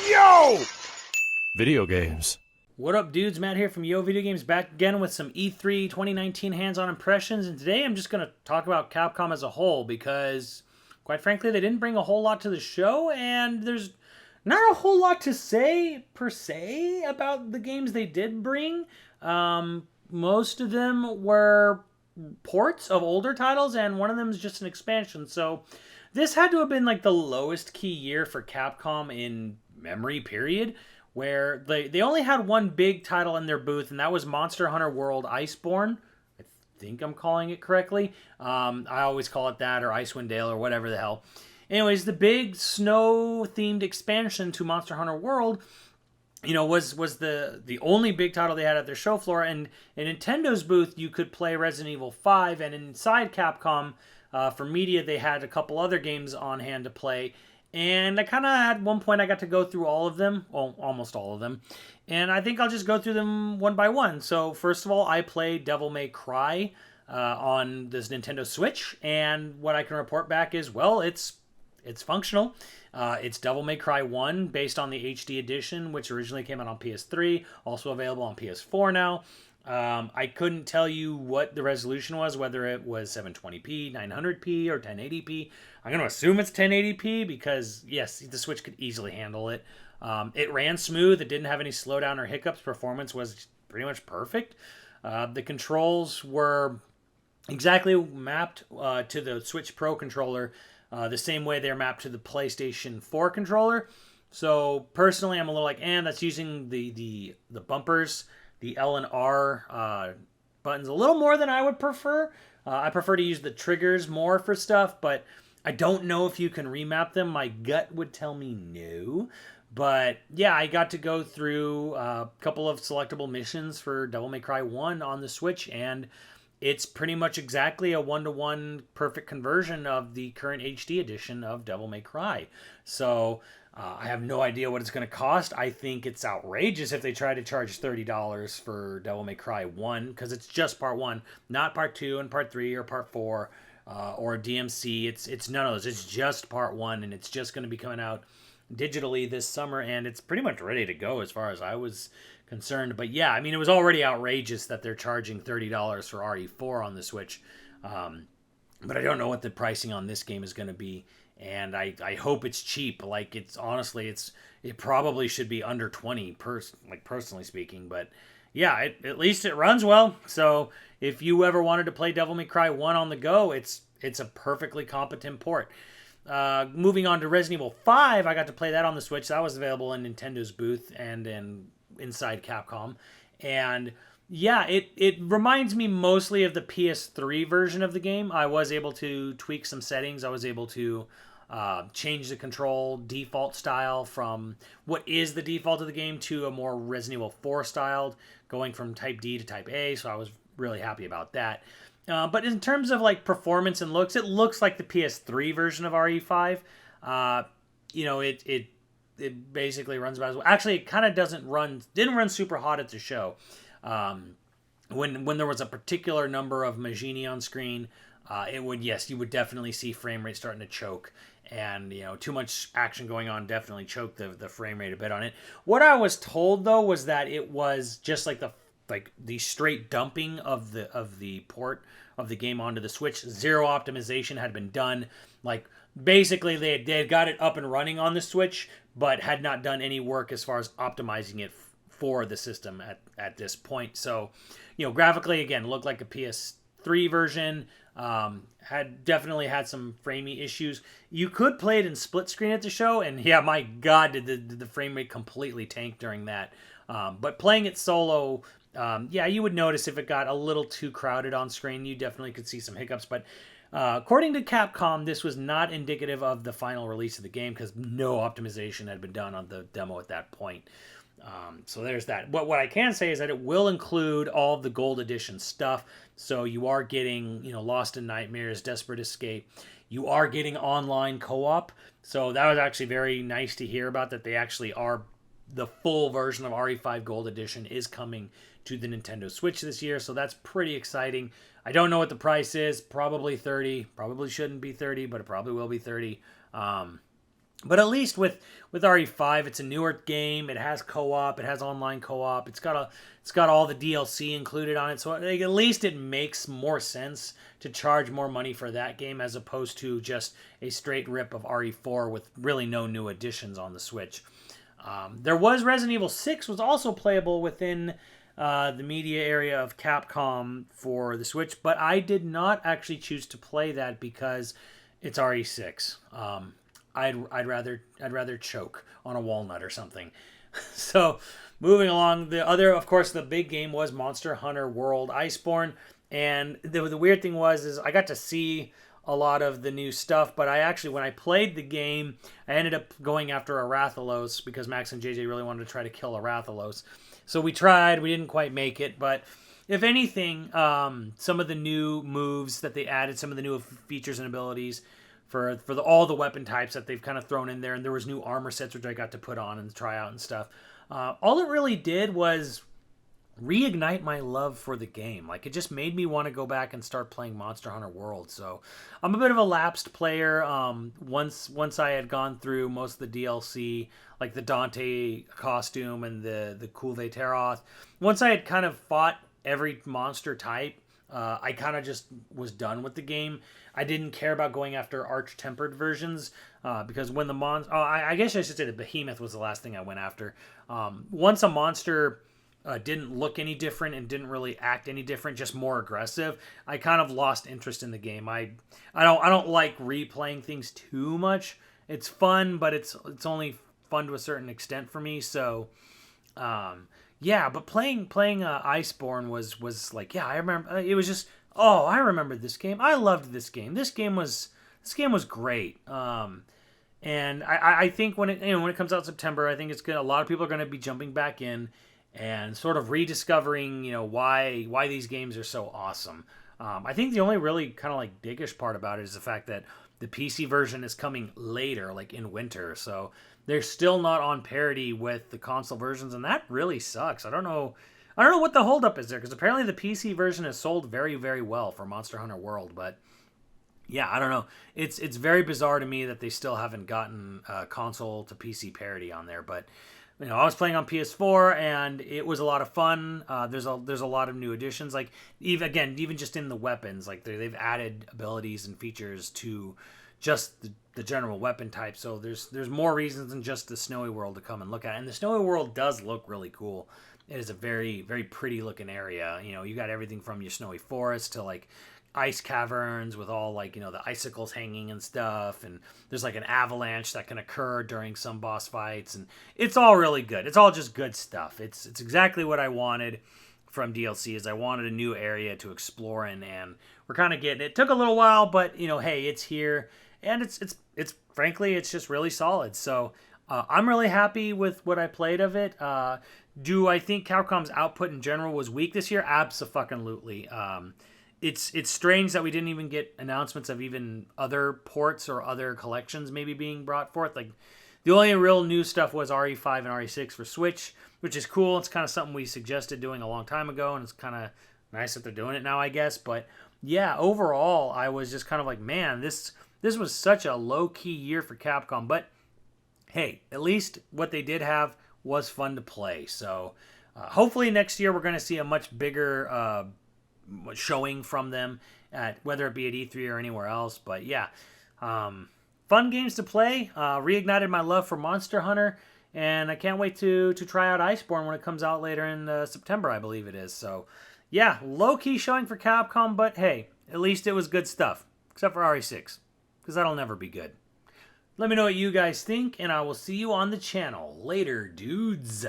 Yo! Video games. What up, dudes? Matt here from YoVideogames, back again with some E3 2019 hands-on impressions, and today I'm just going to talk about Capcom as a whole because, quite frankly, they didn't bring a whole lot to the show, and there's not a whole lot to say, per se, about the games they did bring. Most of them were ports of older titles, and one of them is just an expansion, so this had to have been like the lowest key year for Capcom in memory, period, where they only had one big title in their booth, and that was Monster Hunter World Iceborne. I think I'm calling it correctly. I always call it that, or Icewind Dale, or whatever the hell. Anyways, the big snow-themed expansion to Monster Hunter World, was the only big title they had at their show floor. And in Nintendo's booth, you could play Resident Evil 5, and inside Capcom, for media, they had a couple other games on hand to play. And I kind of, at one point, I got to go through all of them, well, almost all of them. And I think I'll just go through them one by one. So, first of all, I played Devil May Cry on this Nintendo Switch. And what I can report back is, well, it's functional. It's Devil May Cry 1, based on the HD edition, which originally came out on PS3, also available on PS4 now. I couldn't tell you what the resolution was, whether it was 720p, 900p, or 1080p. I'm going to assume it's 1080p because, yes, the Switch could easily handle it. It ran smooth. It didn't have any slowdown or hiccups. Performance was pretty much perfect. The controls were exactly mapped to the Switch Pro controller, the same way they're mapped to the PlayStation 4 controller. So, personally, I'm a little like, that's using the bumpers, the L and R buttons a little more than I would prefer. I prefer to use the triggers more for stuff, but I don't know if you can remap them. My gut would tell me no. But yeah, I got to go through a couple of selectable missions for Devil May Cry 1 on the Switch, and it's pretty much exactly a one-to-one perfect conversion of the current HD edition of Devil May Cry. So I have no idea what it's going to cost. I think it's outrageous if they try to charge $30 for Devil May Cry 1, because it's just part 1, not part 2 and part 3 or part 4 or DMC. It's none of those. It's just part 1, and it's just going to be coming out digitally this summer, and it's pretty much ready to go as far as I was concerned. But yeah, I mean, it was already outrageous that they're charging $30 for RE4 on the Switch. But I don't know what the pricing on this game is going to be. And I hope it's cheap. Like, it's honestly, it probably should be under 20, personally speaking. But yeah, at least it runs well. So if you ever wanted to play Devil May Cry 1 on the go, it's a perfectly competent port. Moving on to Resident Evil 5, I got to play that on the Switch. That was available in Nintendo's booth and inside Capcom. And yeah, it reminds me mostly of the PS3 version of the game. I was able to tweak some settings. I was able to change the control default style from what is the default of the game to a more Resident Evil 4 styled, going from Type D to Type A, so I was really happy about that. But in terms of like performance and looks, it looks like the PS3 version of RE5. It basically runs about as well. Actually, it kind of didn't run super hot at the show. When there was a particular number of Majini on screen, you would definitely see frame rate starting to choke. And, too much action going on definitely choked the frame rate a bit on it. What I was told, though, was that it was just like the straight dumping of the port of the game onto the Switch. Zero optimization had been done. Like, basically, they had got it up and running on the Switch, but had not done any work as far as optimizing it for the system at this point. So, graphically, again, looked like a PS3 version. Definitely had some framey issues. You could play it in split screen at the show, and yeah, my God, did the frame rate completely tank during that. But playing it solo, you would notice if it got a little too crowded on screen. You definitely could see some hiccups, but according to Capcom, this was not indicative of the final release of the game because no optimization had been done on the demo at that point. So there's that. What I can say is that it will include all of the Gold Edition stuff. So you are getting, Lost in Nightmares, Desperate Escape. You are getting online co-op. So that was actually very nice to hear about, that they actually are, the full version of RE5 Gold Edition is coming to the Nintendo Switch this year. So that's pretty exciting. I don't know what the price is. Probably $30. Probably shouldn't be $30, but it probably will be $30. But at least with RE5, it's a newer game. It has co-op. It has online co-op. It's got all the DLC included on it. So like, at least it makes more sense to charge more money for that game as opposed to just a straight rip of RE4 with really no new additions on the Switch. There was Resident Evil 6 was also playable within the media area of Capcom for the Switch, but I did not actually choose to play that because it's RE6. I'd rather choke on a walnut or something. So moving along, the other, of course, the big game was Monster Hunter World Iceborne, and the weird thing is I got to see a lot of the new stuff, but I actually, when I played the game, I ended up going after a Rathalos because Max and JJ really wanted to try to kill a Rathalos. So we tried, we didn't quite make it, but if anything, some of the new moves that they added, some of the new features and abilities for all the weapon types that they've kind of thrown in there, and there was new armor sets which I got to put on and try out and stuff. All it really did was reignite my love for the game. Like, it just made me want to go back and start playing Monster Hunter World. So I'm a bit of a lapsed player. Once I had gone through most of the DLC, like the Dante costume and the Kulve Taroth, once I had kind of fought every monster type, I kind of just was done with the game. I didn't care about going after arch-tempered versions because when the I guess I should say the Behemoth was the last thing I went after. Once a monster didn't look any different and didn't really act any different, just more aggressive, I kind of lost interest in the game. I don't like replaying things too much. It's fun, but it's only fun to a certain extent for me. So yeah, but playing Iceborne was like, yeah, I remember it was just, oh, I remember this game. I loved this game. This game was great. And I think when it comes out in September, I think it's good. A lot of people are going to be jumping back in and sort of rediscovering, why these games are so awesome. I think the only really kind of like biggish part about it is the fact that the PC version is coming later, like in winter. So they're still not on parity with the console versions, and that really sucks. I don't know what the holdup is there, because apparently the PC version has sold very, very well for Monster Hunter World, but yeah, I don't know. It's very bizarre to me that they still haven't gotten console to PC parity on there, but I was playing on PS4 and it was a lot of fun. There's a lot of new additions, like even just in the weapons, like they've added abilities and features to just the general weapon type. So there's more reasons than just the snowy world to come and look at. And the snowy world does look really cool. It is a very, very pretty looking area. You got everything from your snowy forest to like ice caverns with all like the icicles hanging and stuff, and there's like an avalanche that can occur during some boss fights, and it's all really good. It's all just good stuff. It's exactly what I wanted from DLC. Is I wanted a new area to explore in, and we're kind of getting it. It took a little while, but hey, it's here, and it's frankly it's just really solid. So I'm really happy with what I played of it. Do I think Capcom's output in general was weak this year? Abso-fucking-lutely. It's strange that we didn't even get announcements of even other ports or other collections maybe being brought forth. Like, the only real new stuff was RE5 and RE6 for Switch, which is cool. It's kind of something we suggested doing a long time ago, and it's kind of nice that they're doing it now, I guess. But yeah, overall, I was just kind of like, man, this was such a low-key year for Capcom. But hey, at least what they did have was fun to play. So hopefully next year we're going to see a much bigger showing from them, at whether it be at E3 or anywhere else. But yeah, fun games to play. Reignited my love for Monster Hunter, and I can't wait to try out Iceborne when it comes out later in September, I believe it is. So yeah, low-key showing for Capcom, but hey, at least it was good stuff, except for RE6, because that'll never be good. Let me know what you guys think, and I will see you on the channel later, dudes.